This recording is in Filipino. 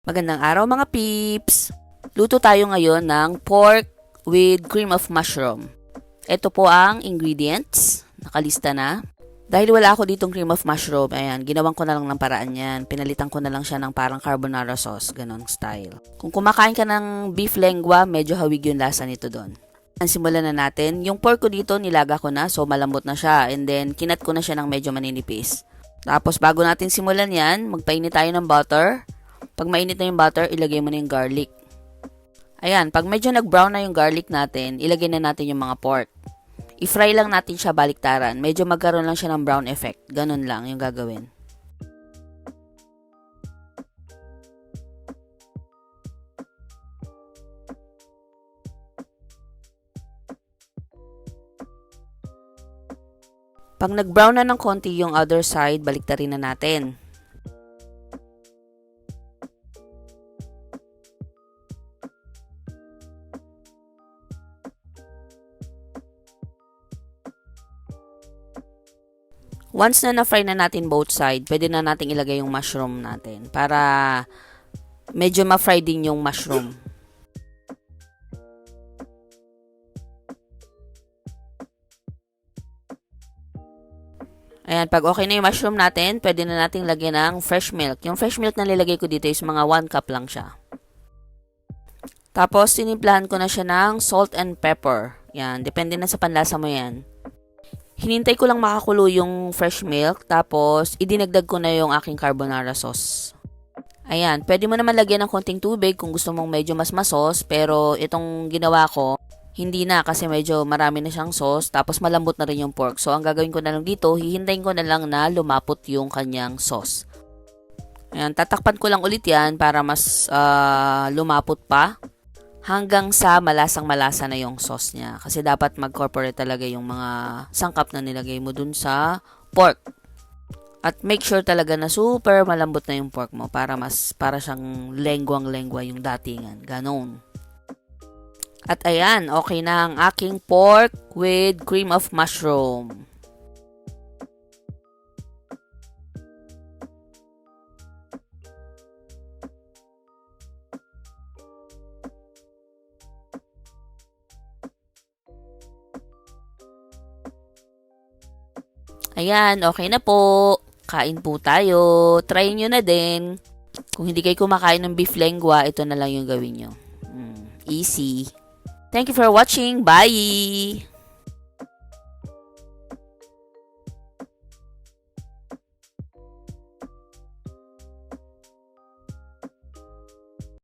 Magandang araw mga peeps! Luto tayo ngayon ng pork with cream of mushroom. Ito po ang ingredients. Nakalista na. Dahil wala ako ditong cream of mushroom, ayan, ginawan ko na lang ng paraan yan. Pinalitan ko na lang siya ng parang carbonara sauce, ganong style. Kung kumakain ka ng beef lengua, medyo hawig yung lasa nito doon. Simulan na natin. Yung pork ko dito, nilaga ko na, so malambot na siya. And then, kinat ko na siya ng medyo maninipis. Tapos, bago natin simulan yan, magpainit tayo ng butter. Pag mainit na yung butter, ilagay mo na yung garlic. Ayan, pag medyo nag-brown na yung garlic natin, ilagay na natin yung mga pork. I-fry lang natin siya baliktaran. Medyo magkaroon lang siya ng brown effect. Ganun lang yung gagawin. Pag nag-brown na ng konti yung other side, baliktarin na natin. Once na na-fry na natin both side, pwede na natin ilagay yung mushroom natin para medyo ma-fry din yung mushroom. Ayan, pag okay na yung mushroom natin, pwede na natin lagyan ng fresh milk. Yung fresh milk na nilagay ko dito is mga 1 cup lang siya. Tapos, tinimplahan ko na siya ng salt and pepper. Yan, depende na sa panlasa mo yan. Hinintay ko lang makakulo yung fresh milk, tapos idinagdag ko na yung aking carbonara sauce. Ayan, pwede mo naman lagyan ng konting tubig kung gusto mong medyo mas masos, pero itong ginawa ko, hindi na kasi medyo marami na siyang sauce, tapos malambot na rin yung pork. So, ang gagawin ko na lang dito, hihintayin ko na lang na lumapot yung kanyang sauce. Ayan, tatakpan ko lang ulit yan para mas lumapot pa. Hanggang sa malasang-malasa na yung sauce niya. Kasi dapat mag-corporate talaga yung mga sangkap na nilagay mo dun sa pork. At make sure talaga na super malambot na yung pork mo para siyang lengguang-lengwa yung datingan. Ganon. At ayan, okay na ang aking pork with cream of mushroom. Ayan, okay na po. Kain po tayo. Try nyo na din. Kung hindi kayo kumakain ng beef lengua, ito na lang yung gawin nyo. Easy. Thank you for watching. Bye!